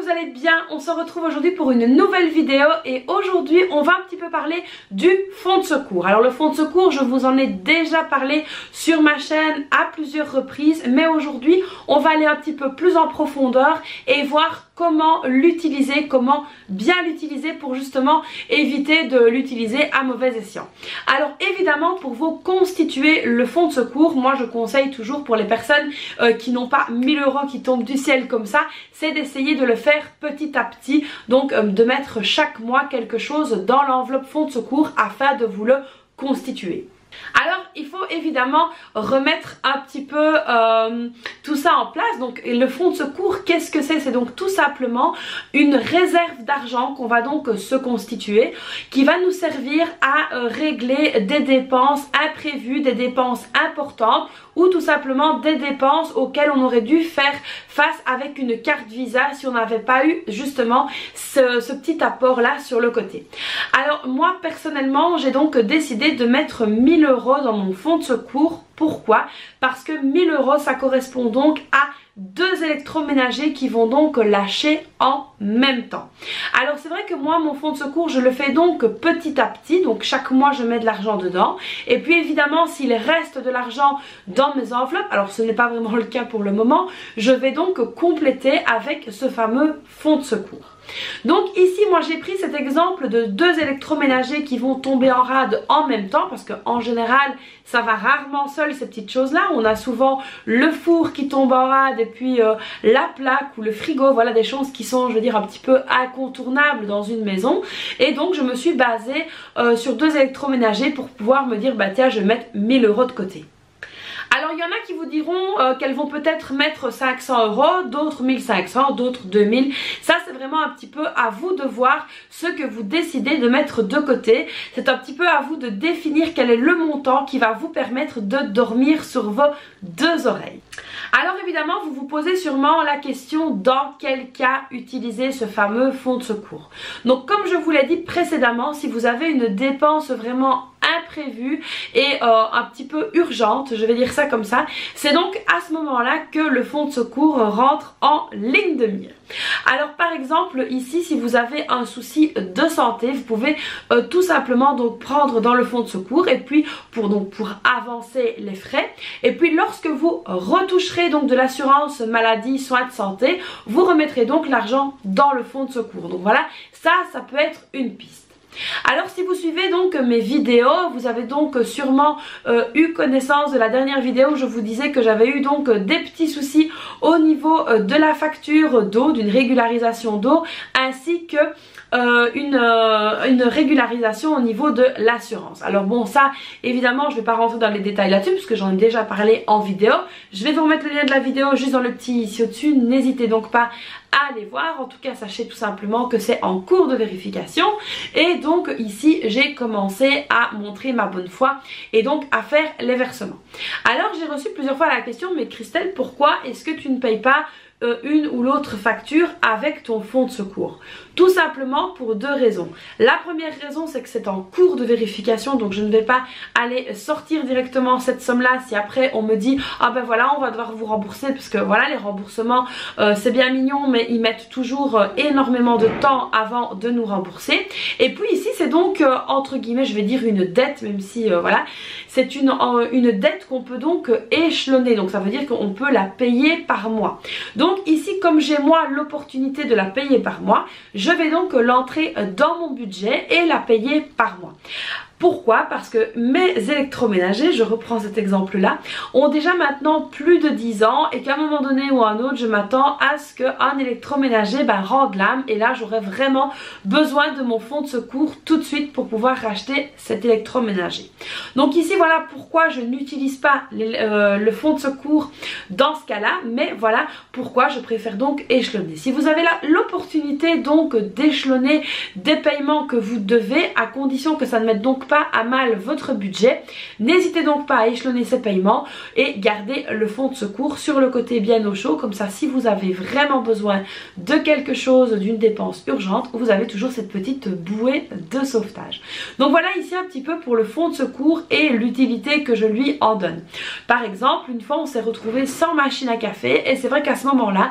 vous allez bien, on se retrouve aujourd'hui pour une nouvelle vidéo et aujourd'hui on va un petit peu parler du fonds de secours. Alors le fonds de secours, je vous en ai déjà parlé sur ma chaîne à plusieurs reprises, mais aujourd'hui on va aller un petit peu plus en profondeur et voir comment l'utiliser, comment bien l'utiliser pour justement éviter de l'utiliser à mauvais escient. Alors évidemment, pour vous constituer le fonds de secours, moi je conseille toujours pour les personnes qui n'ont pas 1000 € qui tombent du ciel comme ça, c'est d'essayer de le faire petit à petit, donc de mettre chaque mois quelque chose dans l'enveloppe fonds de secours afin de vous le constituer. Alors il faut évidemment remettre un petit peu tout ça en place. Donc le fonds de secours, qu'est-ce que c'est? C'est donc tout simplement une réserve d'argent qu'on va donc se constituer, qui va nous servir à régler des dépenses imprévues, des dépenses importantes, ou tout simplement des dépenses auxquelles on aurait dû faire face avec une carte Visa si on n'avait pas eu justement ce petit apport là sur le côté. Alors moi personnellement j'ai donc décidé de mettre 1000 € dans mon fonds de secours. Pourquoi? Parce que 1000 € ça correspond donc à 2 électroménagers qui vont donc lâcher en même temps. Alors c'est vrai que moi mon fonds de secours je le fais donc petit à petit, donc chaque mois je mets de l'argent dedans et puis évidemment s'il reste de l'argent dans mes enveloppes, alors ce n'est pas vraiment le cas pour le moment, je vais donc compléter avec ce fameux fonds de secours. Donc ici moi j'ai pris cet exemple de 2 électroménagers qui vont tomber en rade en même temps, parce qu'en général ça va rarement seul ces petites choses là. On a souvent le four qui tombe en rade et puis la plaque ou le frigo, voilà des choses qui sont, je veux dire, un petit peu incontournables dans une maison. Et donc je me suis basée sur 2 électroménagers pour pouvoir me dire bah tiens je vais mettre 1000 € de côté. Alors il y en a qui vous diront qu'elles vont peut-être mettre 500 €, d'autres 1500, d'autres 2000. Ça c'est vraiment un petit peu à vous de voir ce que vous décidez de mettre de côté. C'est un petit peu à vous de définir quel est le montant qui va vous permettre de dormir sur vos 2 oreilles. Alors évidemment vous vous posez sûrement la question dans quel cas utiliser ce fameux fonds de secours. Donc comme je vous l'ai dit précédemment, si vous avez une dépense vraiment imprévue et un petit peu urgente, je vais dire ça comme ça, c'est donc à ce moment là que le fonds de secours rentre en ligne de mire. Alors par exemple ici si vous avez un souci de santé, vous pouvez tout simplement donc prendre dans le fonds de secours et puis pour avancer les frais, et puis lorsque vous retoucherez donc de l'assurance maladie soins de santé, vous remettrez donc l'argent dans le fonds de secours. Donc voilà, ça peut être une piste. Alors si vous suivez donc mes vidéos, vous avez donc sûrement eu connaissance de la dernière vidéo où je vous disais que j'avais eu donc des petits soucis au niveau de la facture d'eau, d'une régularisation d'eau, ainsi que une régularisation au niveau de l'assurance. Alors bon, ça évidemment je ne vais pas rentrer dans les détails là-dessus puisque j'en ai déjà parlé en vidéo. Je vais vous remettre le lien de la vidéo juste dans le petit ici au-dessus, n'hésitez donc pas à aller voir. En tout cas sachez tout simplement que c'est en cours de vérification et donc ici j'ai commencé à montrer ma bonne foi et donc à faire les versements. Alors j'ai reçu plusieurs fois la question, mais Christelle, pourquoi est-ce que tu ne payes pas une ou l'autre facture avec ton fonds de secours? Tout simplement pour 2 raisons. La première raison, c'est que c'est en cours de vérification, donc je ne vais pas aller sortir directement cette somme là si après on me dit ah ben voilà on va devoir vous rembourser, parce que voilà les remboursements c'est bien mignon mais ils mettent toujours énormément de temps avant de nous rembourser. Et puis ici c'est donc entre guillemets je vais dire une dette, même si voilà c'est une dette qu'on peut donc échelonner, donc ça veut dire qu'on peut la payer par mois. Donc ici comme j'ai moi l'opportunité de la payer par mois, je vais donc l'entrer dans mon budget et la payer par mois. Pourquoi? Parce que mes électroménagers, je reprends cet exemple là, ont déjà maintenant plus de 10 ans et qu'à un moment donné ou à un autre je m'attends à ce qu'un électroménager rende l'âme, et là j'aurais vraiment besoin de mon fonds de secours tout de suite pour pouvoir racheter cet électroménager. Donc ici voilà pourquoi je n'utilise pas le fonds de secours dans ce cas là, mais voilà pourquoi je préfère donc échelonner. Si vous avez là l'opportunité donc d'échelonner des paiements que vous devez, à condition que ça ne mette donc pas à mal votre budget, n'hésitez donc pas à échelonner ces paiements et gardez le fonds de secours sur le côté bien au chaud. Comme ça, si vous avez vraiment besoin de quelque chose, d'une dépense urgente, vous avez toujours cette petite bouée de sauvetage. Donc voilà ici un petit peu pour le fonds de secours et l'utilité que je lui en donne. Par exemple, une fois on s'est retrouvé sans machine à café et c'est vrai qu'à ce moment-là,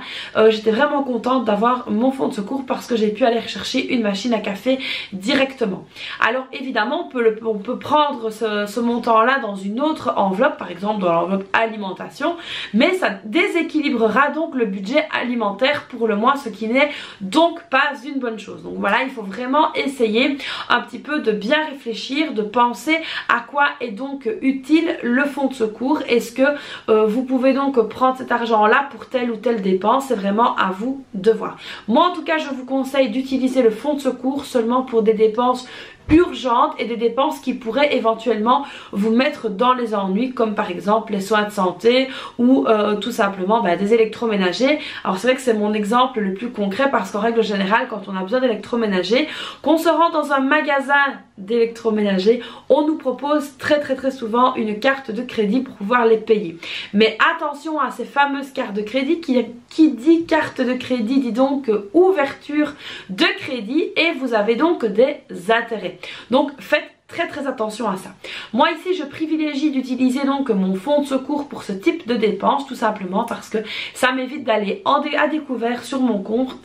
j'étais vraiment contente d'avoir mon fonds de secours parce que j'ai pu aller rechercher une machine à café directement. Alors évidemment, on peut prendre ce montant-là dans une autre enveloppe, par exemple dans l'enveloppe alimentation, mais ça déséquilibrera donc le budget alimentaire pour le mois, ce qui n'est donc pas une bonne chose. Donc voilà, il faut vraiment essayer un petit peu de bien réfléchir, de penser à quoi est donc utile le fonds de secours. Est-ce que vous pouvez donc prendre cet argent-là pour telle ou telle dépense? C'est vraiment à vous de voir. Moi en tout cas, je vous conseille d'utiliser le fonds de secours seulement pour des dépenses urgentes et des dépenses qui pourraient éventuellement vous mettre dans les ennuis, comme par exemple les soins de santé ou tout simplement des électroménagers. Alors c'est vrai que c'est mon exemple le plus concret parce qu'en règle générale, quand on a besoin d'électroménager, qu'on se rend dans un magasin d'électroménager, on nous propose très souvent une carte de crédit pour pouvoir les payer. Mais attention à ces fameuses cartes de crédit, qui dit carte de crédit dit donc ouverture de crédit et vous avez donc des intérêts. Donc faites très attention à ça. Moi ici je privilégie d'utiliser donc mon fonds de secours pour ce type de dépenses, tout simplement parce que ça m'évite d'aller à découvert sur mon compte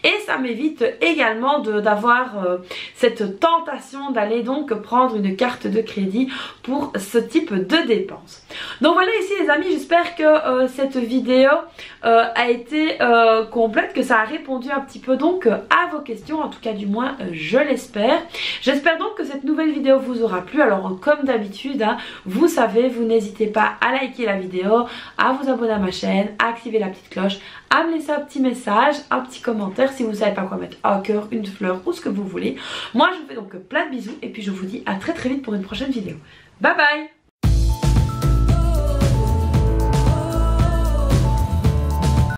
et ça m'évite également d'avoir cette tentation d'aller donc prendre une carte de crédit pour ce type de dépenses. Donc voilà ici les amis, j'espère que cette vidéo a été complète, que ça a répondu un petit peu donc à vos questions, en tout cas du moins je l'espère. J'espère donc que cette nouvelle vidéo vous aura plu. Alors comme d'habitude, vous savez, vous n'hésitez pas à liker la vidéo, à vous abonner à ma chaîne, à activer la petite cloche, à me laisser un petit message, un petit commentaire si vous ne savez pas quoi mettre, un cœur, une fleur ou ce que vous voulez. Moi je vous fais donc plein de bisous et puis je vous dis à très vite pour une prochaine vidéo. Bye bye!